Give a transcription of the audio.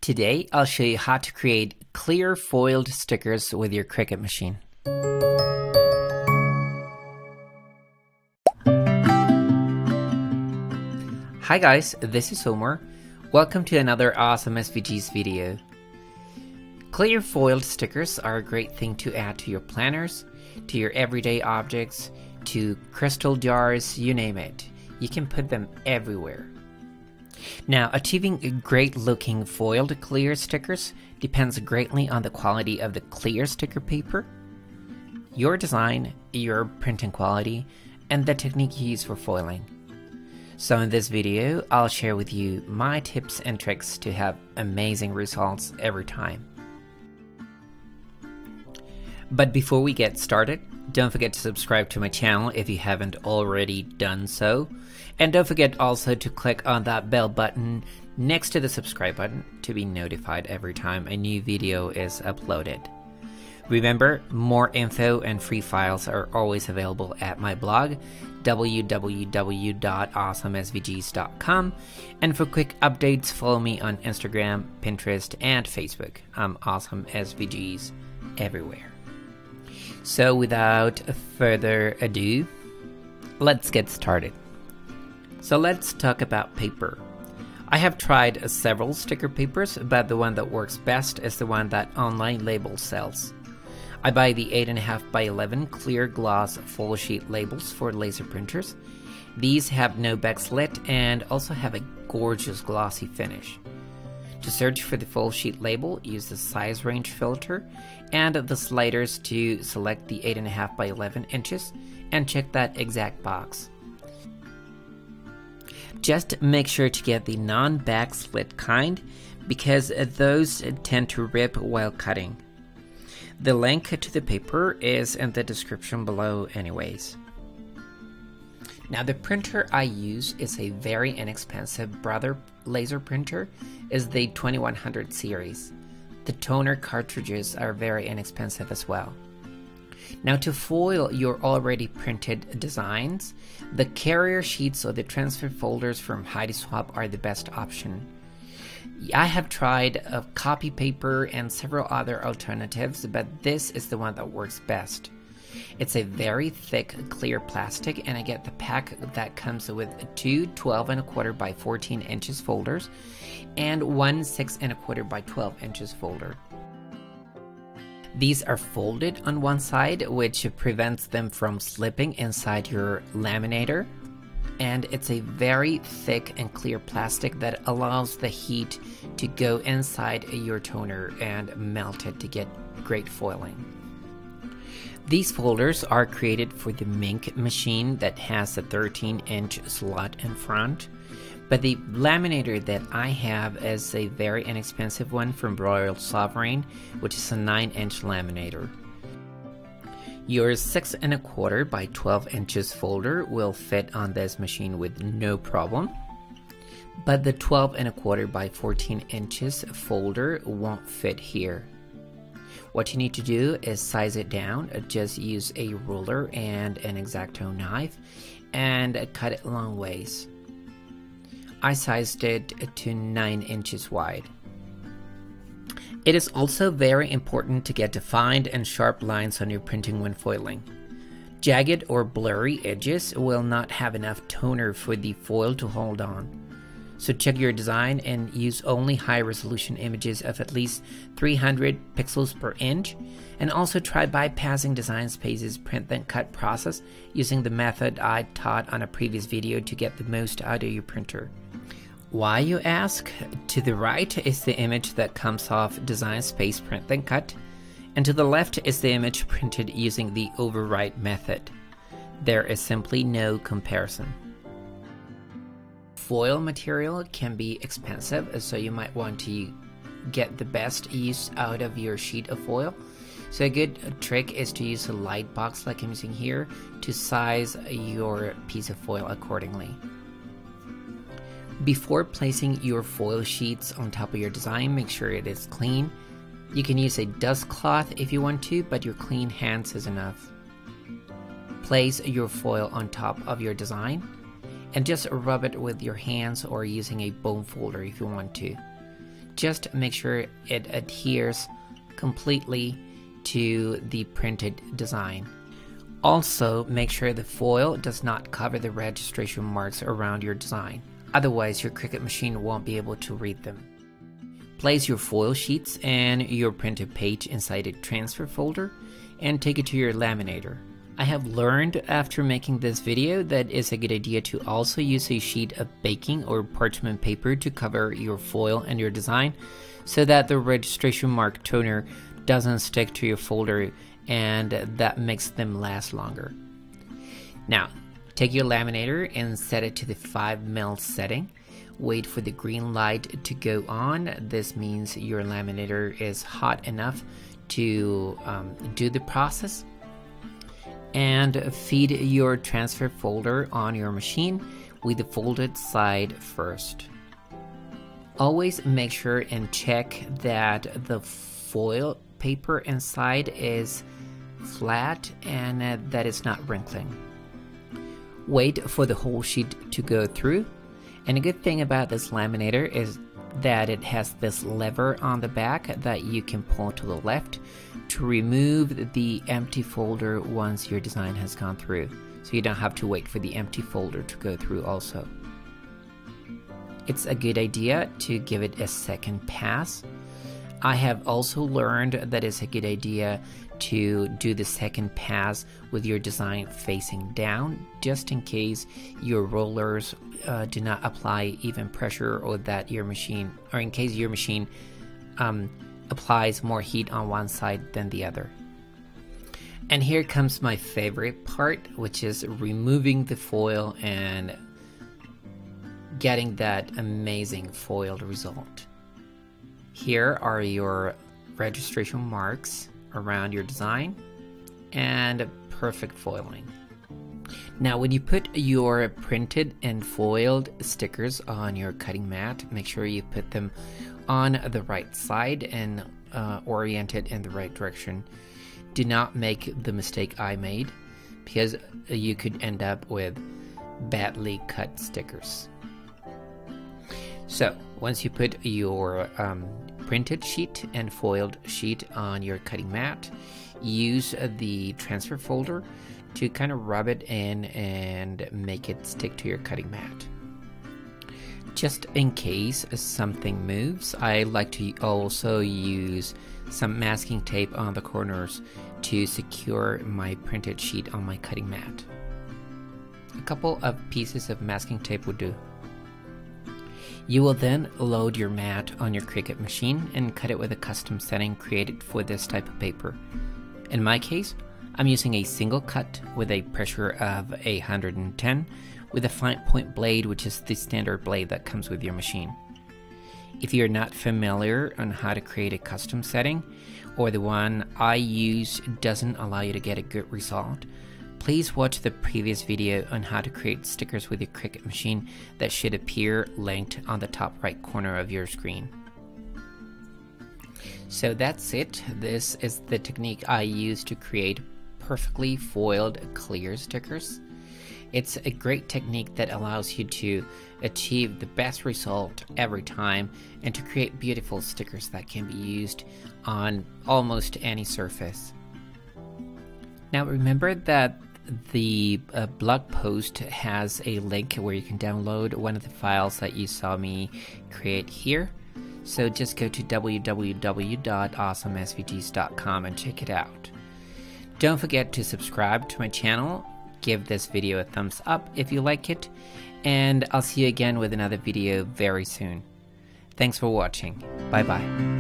Today, I'll show you how to create clear foiled stickers with your Cricut machine. Hi guys, this is Omar. Welcome to another awesome SVGs video. Clear foiled stickers are a great thing to add to your planners, to your everyday objects, to crystal jars, you name it. You can put them everywhere. Now, achieving great looking foiled clear stickers depends greatly on the quality of the clear sticker paper, your design, your printing quality, and the technique you use for foiling. So in this video, I'll share with you my tips and tricks to have amazing results every time. But before we get started, don't forget to subscribe to my channel if you haven't already done so. And don't forget also to click on that bell button next to the subscribe button to be notified every time a new video is uploaded. Remember, more info and free files are always available at my blog, www.awesomesvgs.com, and for quick updates, follow me on Instagram, Pinterest, and Facebook. I'm awesomesvgs everywhere. So without further ado, let's get started. So let's talk about paper. I have tried several sticker papers, but the one that works best is the one that Online Label sells. I buy the 8.5 by 11 clear gloss full sheet labels for laser printers. These have no backslit and also have a gorgeous glossy finish. To search for the full sheet label, use the size range filter and the sliders to select the 8.5 by 11 inches and check that exact box. Just make sure to get the non-backslit kind because those tend to rip while cutting. The link to the paper is in the description below anyways. Now the printer I use is a very inexpensive Brother laser printer, is the 2100 series. The toner cartridges are very inexpensive as well. Now to foil your already printed designs, the carrier sheets or the transfer folders from HeidiSwap are the best option. I have tried copy paper and several other alternatives, but this is the one that works best. It's a very thick clear plastic, and I get the pack that comes with two 12.25 by 14 inches folders and one 6.25 by 12 inches folder. These are folded on one side, which prevents them from slipping inside your laminator, and it's a very thick and clear plastic that allows the heat to go inside your toner and melt it to get great foiling. These folders are created for the Mink machine that has a 13-inch slot in front, but the laminator that I have is a very inexpensive one from Royal Sovereign, which is a 9-inch laminator. Your 6.25 by 12 inches folder will fit on this machine with no problem, but the 12.25 by 14 inches folder won't fit here. What you need to do is size it down. Just use a ruler and an X-Acto knife and cut it long ways. I sized it to 9 inches wide. It is also very important to get defined and sharp lines on your printing when foiling. Jagged or blurry edges will not have enough toner for the foil to hold on. So check your design and use only high-resolution images of at least 300 pixels per inch, and also try bypassing Design Space's print then cut process using the method I taught on a previous video to get the most out of your printer. Why, you ask? To the right is the image that comes off Design Space print then cut, and to the left is the image printed using the overwrite method. There is simply no comparison. Foil material can be expensive, so you might want to get the best use out of your sheet of foil. So a good trick is to use a light box like I'm using here to size your piece of foil accordingly. Before placing your foil sheets on top of your design, make sure it is clean. You can use a dust cloth if you want to, but your clean hands is enough. Place your foil on top of your design and just rub it with your hands or using a bone folder if you want to. Just make sure it adheres completely to the printed design. Also, make sure the foil does not cover the registration marks around your design. Otherwise, your Cricut machine won't be able to read them. Place your foil sheets and your printed page inside a transfer folder and take it to your laminator. I have learned after making this video that it's a good idea to also use a sheet of baking or parchment paper to cover your foil and your design so that the registration mark toner doesn't stick to your folder and that makes them last longer. Now, take your laminator and set it to the 5mm setting. Wait for the green light to go on. This means your laminator is hot enough to do the process. And feed your transfer folder on your machine with the folded side first. Always make sure and check that the foil paper inside is flat and that it's not wrinkling. Wait for the whole sheet to go through. And a good thing about this laminator is that it has this lever on the back that you can pull to the left to remove the empty folder once your design has gone through, so you don't have to wait for the empty folder to go through also. It's a good idea to give it a second pass. I have also learned that it's a good idea to do the second pass with your design facing down, just in case your rollers do not apply even pressure, or that your machine, or in case your machine applies more heat on one side than the other. And here comes my favorite part, which is removing the foil and getting that amazing foiled result. Here are your registration marks around your design and perfect foiling. Now, when you put your printed and foiled stickers on your cutting mat, make sure you put them on the right side and oriented in the right direction. Do not make the mistake I made, because you could end up with badly cut stickers. So once you put your printed sheet and foiled sheet on your cutting mat, use the transfer folder to kind of rub it in and make it stick to your cutting mat. Just in case something moves, I like to also use some masking tape on the corners to secure my printed sheet on my cutting mat. A couple of pieces of masking tape would do. You will then load your mat on your Cricut machine and cut it with a custom setting created for this type of paper. In my case, I'm using a single cut with a pressure of 110 with a fine point blade, which is the standard blade that comes with your machine. If you're not familiar on how to create a custom setting, or the one I use doesn't allow you to get a good result, please watch the previous video on how to create stickers with your Cricut machine that should appear linked on the top right corner of your screen. So that's it. This is the technique I use to create perfectly foiled clear stickers. It's a great technique that allows you to achieve the best result every time and to create beautiful stickers that can be used on almost any surface. Now remember that the blog post has a link where you can download one of the files that you saw me create here. So just go to www.awesomesvgs.com and check it out. Don't forget to subscribe to my channel, give this video a thumbs up if you like it, and I'll see you again with another video very soon. Thanks for watching. Bye bye.